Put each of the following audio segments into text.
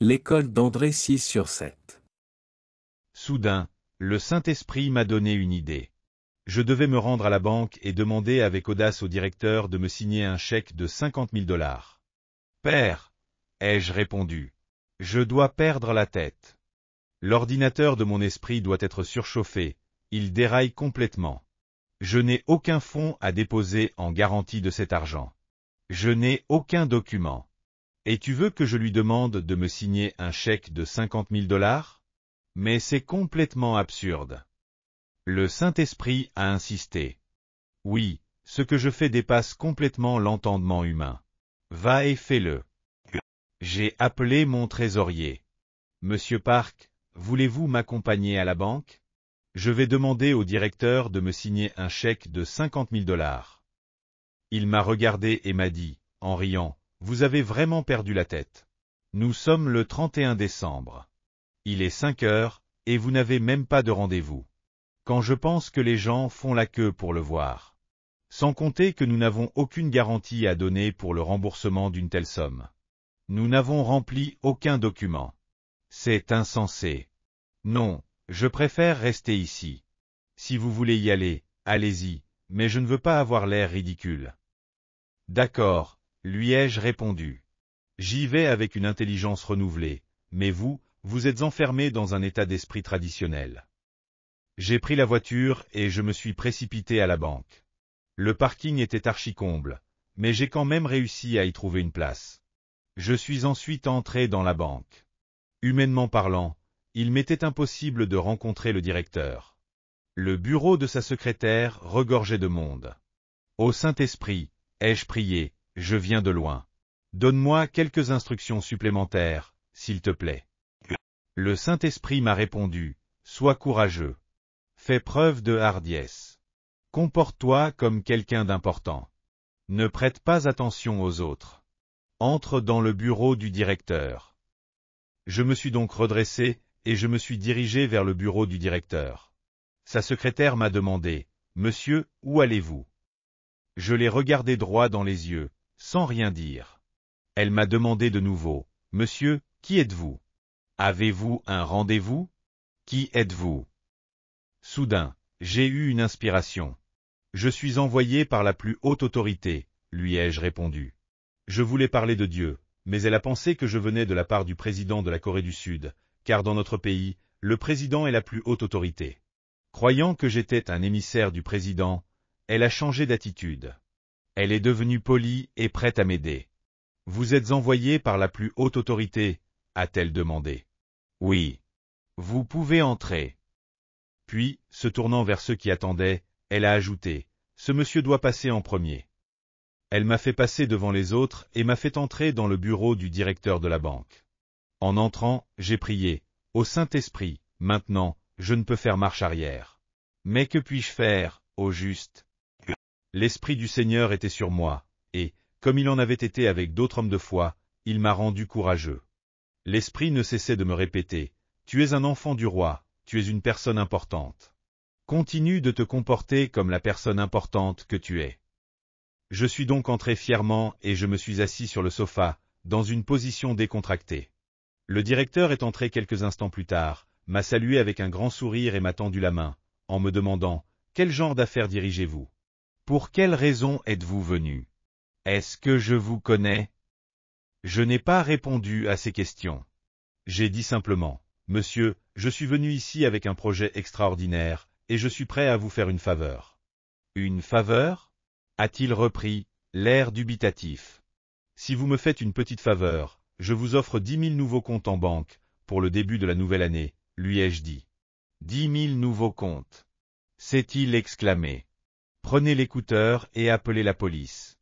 L'école d'André 6/7. Soudain, le Saint-Esprit m'a donné une idée. Je devais me rendre à la banque et demander avec audace au directeur de me signer un chèque de 50 000 $. Père, ai-je répondu, je dois perdre la tête. L'ordinateur de mon esprit doit être surchauffé, il déraille complètement. Je n'ai aucun fonds à déposer en garantie de cet argent. Je n'ai aucun document. Et tu veux que je lui demande de me signer un chèque de 50 000 $? Mais c'est complètement absurde. Le Saint-Esprit a insisté. Oui, ce que je fais dépasse complètement l'entendement humain. Va et fais-le. J'ai appelé mon trésorier. Monsieur Park, voulez-vous m'accompagner à la banque? Je vais demander au directeur de me signer un chèque de 50 000 $. Il m'a regardé et m'a dit, en riant, vous avez vraiment perdu la tête. Nous sommes le 31 décembre. Il est 5 heures, et vous n'avez même pas de rendez-vous. Quand je pense que les gens font la queue pour le voir. Sans compter que nous n'avons aucune garantie à donner pour le remboursement d'une telle somme. Nous n'avons rempli aucun document. C'est insensé. Non, je préfère rester ici. Si vous voulez y aller, allez-y, mais je ne veux pas avoir l'air ridicule. D'accord, lui ai-je répondu. J'y vais avec une intelligence renouvelée, mais vous êtes enfermé dans un état d'esprit traditionnel. J'ai pris la voiture et je me suis précipité à la banque. Le parking était archi-comble, mais j'ai quand même réussi à y trouver une place. Je suis ensuite entré dans la banque. Humainement parlant, il m'était impossible de rencontrer le directeur. Le bureau de sa secrétaire regorgeait de monde. Ô Saint-Esprit, ai-je prié, je viens de loin. Donne-moi quelques instructions supplémentaires, s'il te plaît. Le Saint-Esprit m'a répondu, sois courageux. Fais preuve de hardiesse. Comporte-toi comme quelqu'un d'important. Ne prête pas attention aux autres. Entre dans le bureau du directeur. Je me suis donc redressé, et je me suis dirigé vers le bureau du directeur. Sa secrétaire m'a demandé, « Monsieur, où allez-vous » Je l'ai regardé droit dans les yeux, sans rien dire. Elle m'a demandé de nouveau, « Monsieur, qui êtes-vous? Avez-vous un rendez-vous? Qui êtes-vous » Soudain, j'ai eu une inspiration. Je suis envoyé par la plus haute autorité, lui ai-je répondu. Je voulais parler de Dieu, mais elle a pensé que je venais de la part du président de la Corée du Sud, car dans notre pays, le président est la plus haute autorité. Croyant que j'étais un émissaire du président, elle a changé d'attitude. Elle est devenue polie et prête à m'aider. Vous êtes envoyé par la plus haute autorité, a-t-elle demandé. Oui. Vous pouvez entrer. Puis, se tournant vers ceux qui attendaient, elle a ajouté, « Ce monsieur doit passer en premier. » Elle m'a fait passer devant les autres et m'a fait entrer dans le bureau du directeur de la banque. En entrant, j'ai prié, « Ô Saint-Esprit, maintenant, je ne peux faire marche arrière. Mais que puis-je faire, ô juste ?» L'Esprit du Seigneur était sur moi, et, comme il en avait été avec d'autres hommes de foi, il m'a rendu courageux. L'Esprit ne cessait de me répéter, « Tu es un enfant du roi, tu es une personne importante. Continue de te comporter comme la personne importante que tu es. » Je suis donc entré fièrement et je me suis assis sur le sofa, dans une position décontractée. Le directeur est entré quelques instants plus tard, m'a salué avec un grand sourire et m'a tendu la main, en me demandant, « Quel genre d'affaires dirigez-vous? Pour quelle raison êtes-vous venu? Est-ce que je vous connais ?» Je n'ai pas répondu à ces questions. J'ai dit simplement, « Monsieur, je suis venu ici avec un projet extraordinaire, et je suis prêt à vous faire une faveur. » Une faveur? A-t-il repris, l'air dubitatif. Si vous me faites une petite faveur, je vous offre 10 000 nouveaux comptes en banque, pour le début de la nouvelle année, lui ai-je dit. 10 000 nouveaux comptes. S'est-il exclamé. Prenez l'écouteur et appelez la police.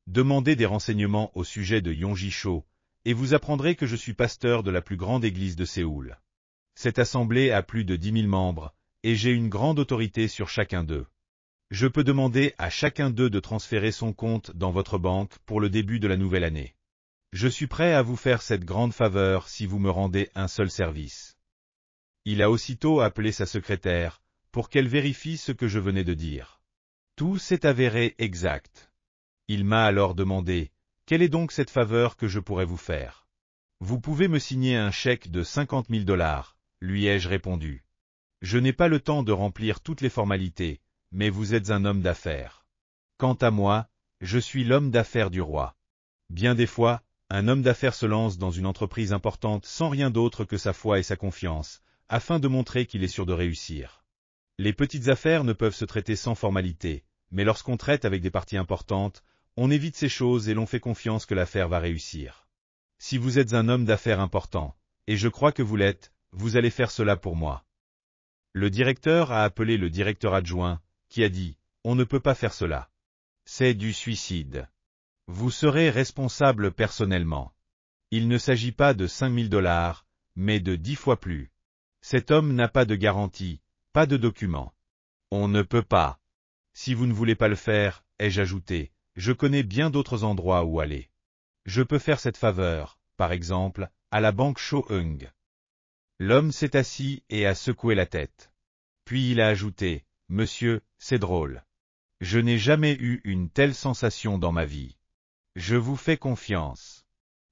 Demandez des renseignements au sujet de Yonggi-cho, et vous apprendrez que je suis pasteur de la plus grande église de Séoul. Cette assemblée a plus de 10 000 membres, et j'ai une grande autorité sur chacun d'eux. Je peux demander à chacun d'eux de transférer son compte dans votre banque pour le début de la nouvelle année. Je suis prêt à vous faire cette grande faveur si vous me rendez un seul service. Il a aussitôt appelé sa secrétaire, pour qu'elle vérifie ce que je venais de dire. Tout s'est avéré exact. Il m'a alors demandé, « Quelle est donc cette faveur que je pourrais vous faire? Vous pouvez me signer un chèque de 50 000 $, lui ai-je répondu. Je n'ai pas le temps de remplir toutes les formalités, mais vous êtes un homme d'affaires. Quant à moi, je suis l'homme d'affaires du roi. Bien des fois, un homme d'affaires se lance dans une entreprise importante sans rien d'autre que sa foi et sa confiance, afin de montrer qu'il est sûr de réussir. Les petites affaires ne peuvent se traiter sans formalité, mais lorsqu'on traite avec des parties importantes, on évite ces choses et l'on fait confiance que l'affaire va réussir. Si vous êtes un homme d'affaires important, et je crois que vous l'êtes, vous allez faire cela pour moi. Le directeur a appelé le directeur adjoint, qui a dit « On ne peut pas faire cela. C'est du suicide. Vous serez responsable personnellement. Il ne s'agit pas de 5 000 $, mais de 10 fois plus. Cet homme n'a pas de garantie, pas de document. On ne peut pas. Si vous ne voulez pas le faire, ai-je ajouté, je connais bien d'autres endroits où aller. Je peux faire cette faveur, par exemple, à la banque Cho-Eung. » L'homme s'est assis et a secoué la tête. Puis il a ajouté, « Monsieur, c'est drôle. Je n'ai jamais eu une telle sensation dans ma vie. Je vous fais confiance.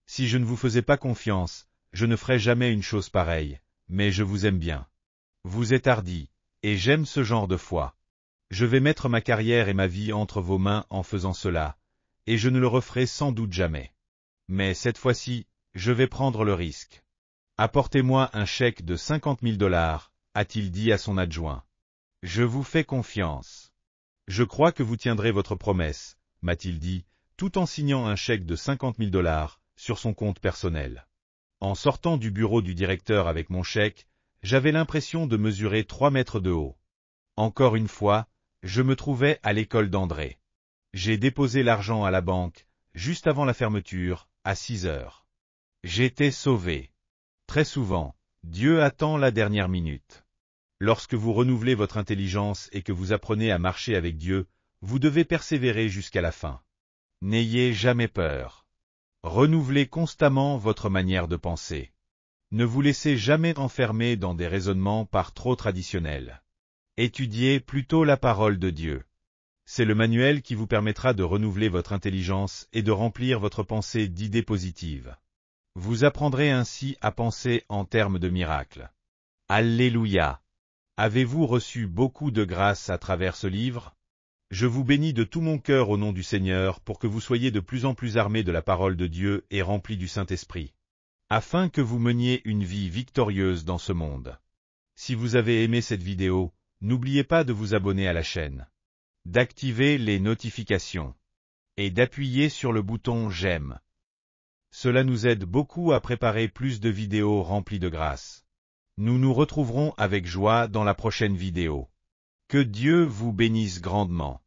Si je ne vous faisais pas confiance, je ne ferais jamais une chose pareille, mais je vous aime bien. Vous êtes hardi, et j'aime ce genre de foi. Je vais mettre ma carrière et ma vie entre vos mains en faisant cela, et je ne le referai sans doute jamais. Mais cette fois-ci, je vais prendre le risque. Apportez-moi un chèque de 50 000 $, a-t-il dit à son adjoint. Je vous fais confiance. Je crois que vous tiendrez votre promesse, m'a-t-il dit, tout en signant un chèque de 50 000 $ sur son compte personnel. En sortant du bureau du directeur avec mon chèque, j'avais l'impression de mesurer 3 mètres de haut. Encore une fois, je me trouvais à l'école d'André. J'ai déposé l'argent à la banque, juste avant la fermeture, à 6 heures. J'étais sauvé. Très souvent, Dieu attend la dernière minute. Lorsque vous renouvelez votre intelligence et que vous apprenez à marcher avec Dieu, vous devez persévérer jusqu'à la fin. N'ayez jamais peur. Renouvelez constamment votre manière de penser. Ne vous laissez jamais enfermer dans des raisonnements par trop traditionnels. Étudiez plutôt la parole de Dieu. C'est le manuel qui vous permettra de renouveler votre intelligence et de remplir votre pensée d'idées positives. Vous apprendrez ainsi à penser en termes de miracles. Alléluia! Avez-vous reçu beaucoup de grâce à travers ce livre? Je vous bénis de tout mon cœur au nom du Seigneur pour que vous soyez de plus en plus armés de la parole de Dieu et remplis du Saint-Esprit, afin que vous meniez une vie victorieuse dans ce monde. Si vous avez aimé cette vidéo, n'oubliez pas de vous abonner à la chaîne, d'activer les notifications et d'appuyer sur le bouton « J'aime ». Cela nous aide beaucoup à préparer plus de vidéos remplies de grâce. Nous nous retrouverons avec joie dans la prochaine vidéo. Que Dieu vous bénisse grandement.